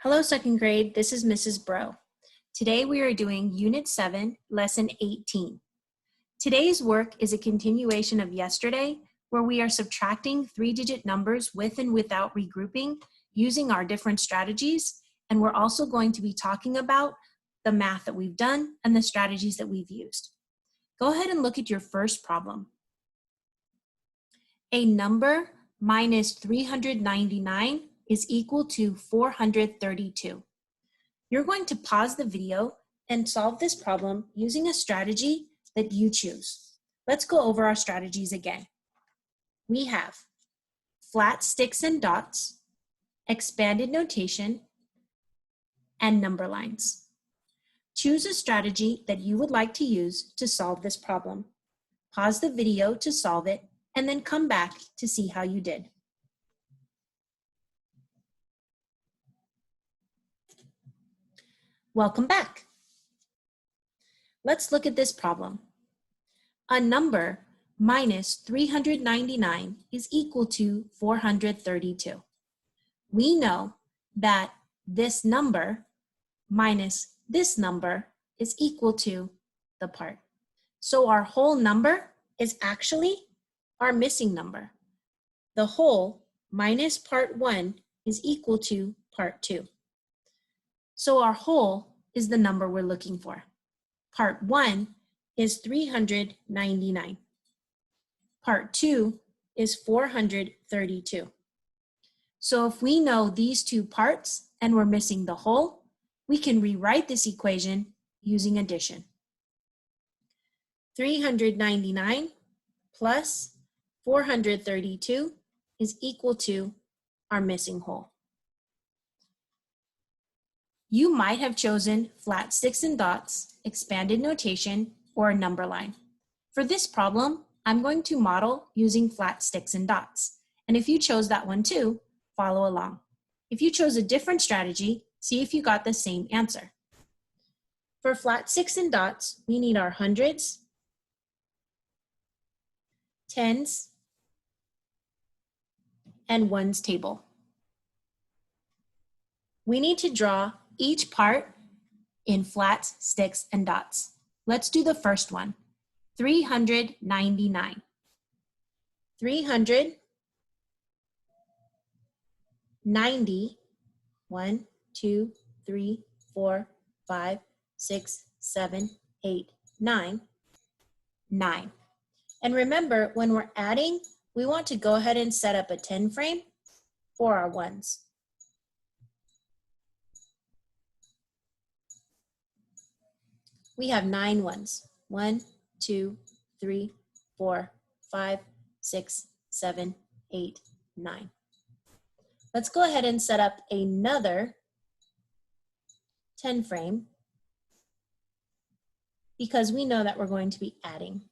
Hello, second grade. This is Mrs. Breaux. Today we are doing Unit 7, Lesson 18. Today's work is a continuation of yesterday, where we are subtracting three-digit numbers with and without regrouping using our different strategies, and we're also going to be talking about the math that we've done and the strategies that we've used. Go ahead and look at your first problem. A number minus 399 is equal to 432. You're going to pause the video and solve this problem using a strategy that you choose. Let's go over our strategies again. We have flat sticks and dots, expanded notation, and number lines. Choose a strategy that you would like to use to solve this problem. Pause the video to solve it, and then come back to see how you did. Welcome back. Let's look at this problem. A number minus 399 is equal to 432. We know that this number minus this number is equal to the part. So our whole number is actually our missing number. The whole minus part 1 is equal to part 2. So our whole is the number we're looking for. Part 1 is 399. Part 2 is 432. So if we know these two parts and we're missing the whole, we can rewrite this equation using addition. 399 plus 432 is equal to our missing whole. You might have chosen flat sticks and dots, expanded notation, or a number line. For this problem, I'm going to model using flat sticks and dots. And if you chose that one too, follow along. If you chose a different strategy, see if you got the same answer. For flat sticks and dots, we need our hundreds, tens, and ones table. We need to draw each part in flats, sticks, and dots. Let's do the first one, 399. 390, 1, 2, 3, 4, 5, 6, 7, 8, 9, 9. And remember, when we're adding, we want to go ahead and set up a 10 frame for our ones. We have 9 ones. 1, 2, 3, 4, 5, 6, 7, 8, 9. Let's go ahead and set up another 10 frame because we know that we're going to be adding.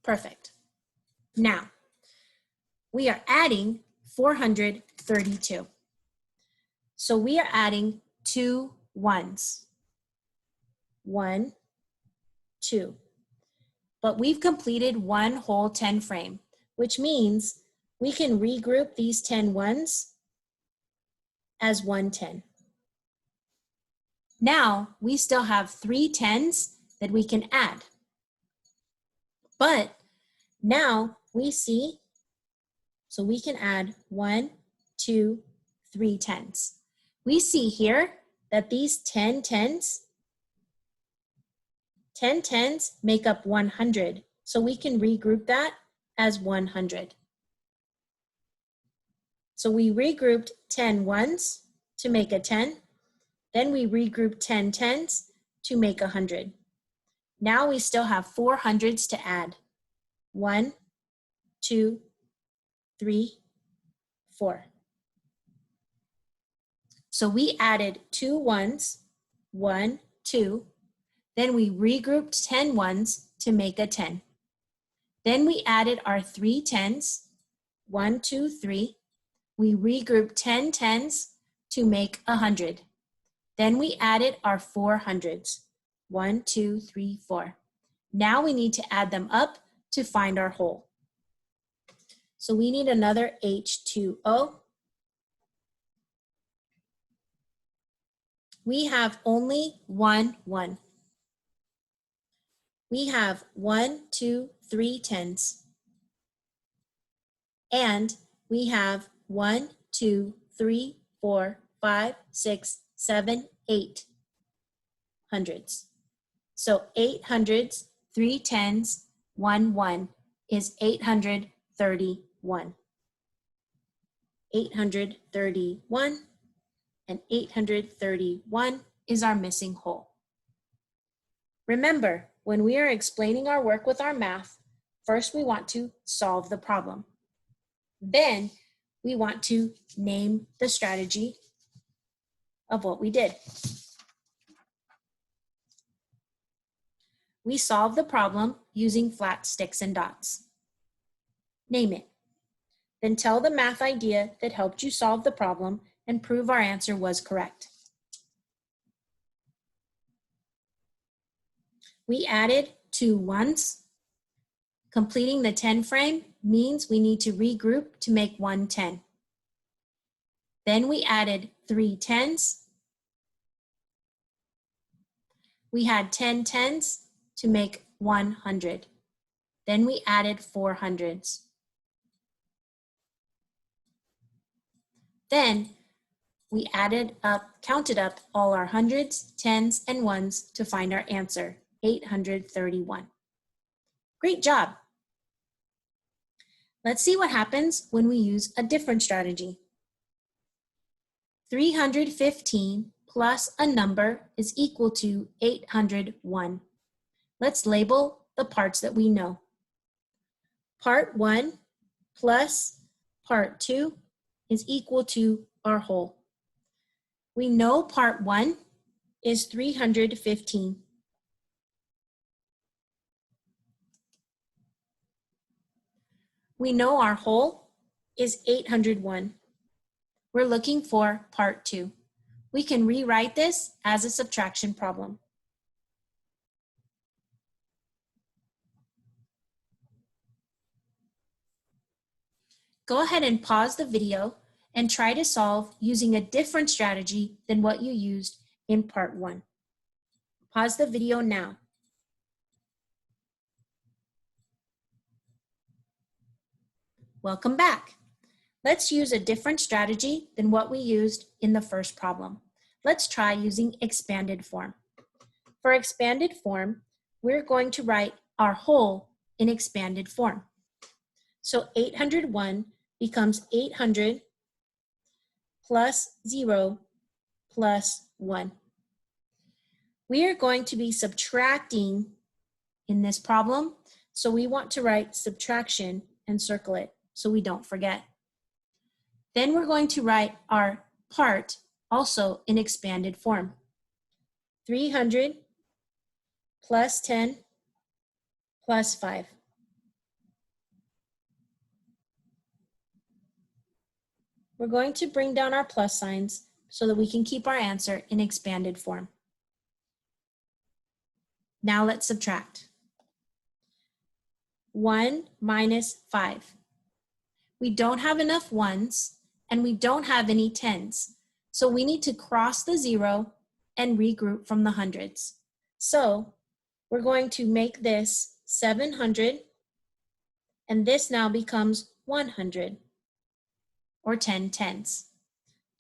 Perfect. Now, we are adding 432. So we are adding 2 ones. 1, 2. But we've completed one whole 10 frame, which means we can regroup these 10 ones as 1 10. Now we still have 3 10s that we can add. But now we see, so we can add 1, 2, 3 10s. We see here that these 10 10s make up 100. So we can regroup that as 100. So we regrouped 10 ones to make a 10. Then we regrouped 10 10s to make 100. Now we still have 4 hundreds to add. 1, 2, 3, 4. So we added 2 ones, 1, 2. Then we regrouped 10 ones to make a 10. Then we added our 3 10s, 1, 2, 3. We regrouped 10 10s to make 100. Then we added our 4 hundreds, 1, 2, 3, 4. Now we need to add them up to find our whole. So we need another H2O. We have only 1 1. We have 1, 2, 3 tens. And we have 1, 2, 3, 4, 5, 6, 7, 8 hundreds. So 8 hundreds, 3 tens, 1 1 is 831. 831, and 831 is our missing whole. Remember, when we are explaining our work with our math, first we want to solve the problem. Then we want to name the strategy of what we did. We solved the problem using flat sticks and dots. Name it. Then tell the math idea that helped you solve the problem and prove our answer was correct. We added 2 ones. Completing the 10 frame means we need to regroup to make 1 10. Then we added 3 tens. We had 10 tens to make 100. Then we added 4 hundreds. Then we counted up all our hundreds, tens, and ones to find our answer, 831. Great job. Let's see what happens when we use a different strategy. 315 plus a number is equal to 801. Let's label the parts that we know. Part 1 plus part 2 is equal to our whole. We know part 1 is 315. We know our whole is 801. We're looking for part 2. We can rewrite this as a subtraction problem. Go ahead and pause the video and try to solve using a different strategy than what you used in part 1. Pause the video now. Welcome back. Let's use a different strategy than what we used in the first problem. Let's try using expanded form. For expanded form, we're going to write our whole in expanded form. So 801 becomes 800 plus 0 plus 1. We are going to be subtracting in this problem, so we want to write subtraction and circle it so we don't forget. Then we're going to write our part also in expanded form. 300 plus 10 plus 5. We're going to bring down our plus signs so that we can keep our answer in expanded form. Now let's subtract. 1 minus 5. We don't have enough ones and we don't have any tens. So we need to cross the 0 and regroup from the hundreds. So we're going to make this 700 and this now becomes 100 or 10 tens.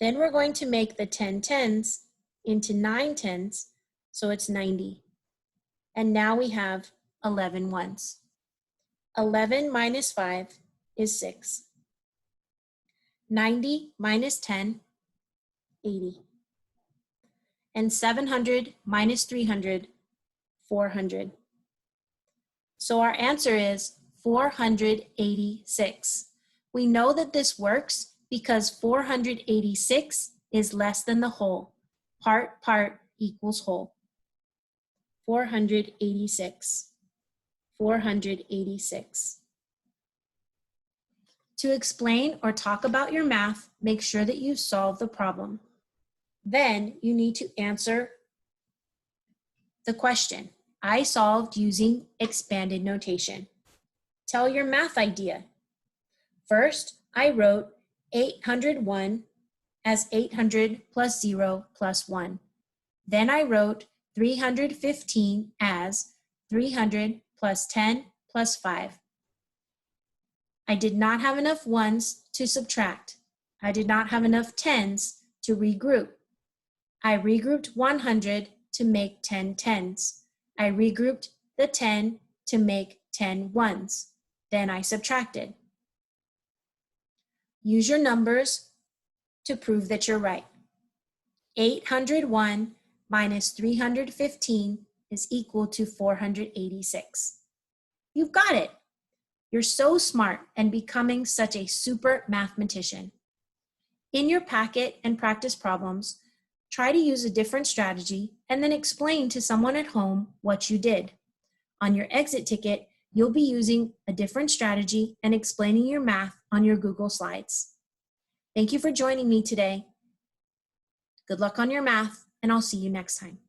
Then we're going to make the 10 tens into 9 tens, so it's 90. And now we have 11 ones. 11 minus 5 is 6. 90 minus 10, 80. And 700 minus 300, 400. So our answer is 486. We know that this works because 486 is less than the whole. Part equals whole. 486. 486. To explain or talk about your math, make sure that you solve the problem. Then you need to answer the question. I solved using expanded notation. Tell your math idea. First, I wrote 801 as 800 plus 0 plus 1. Then I wrote 315 as 300 plus 10 plus 5. I did not have enough ones to subtract. I did not have enough tens to regroup. I regrouped 100 to make 10 tens. I regrouped the 10 to make 10 ones. Then I subtracted. Use your numbers to prove that you're right. 801 minus 315 is equal to 486. You've got it. You're so smart and becoming such a super mathematician. In your packet and practice problems, try to use a different strategy and then explain to someone at home what you did. On your exit ticket, you'll be using a different strategy and explaining your math on your Google Slides. Thank you for joining me today. Good luck on your math, and I'll see you next time.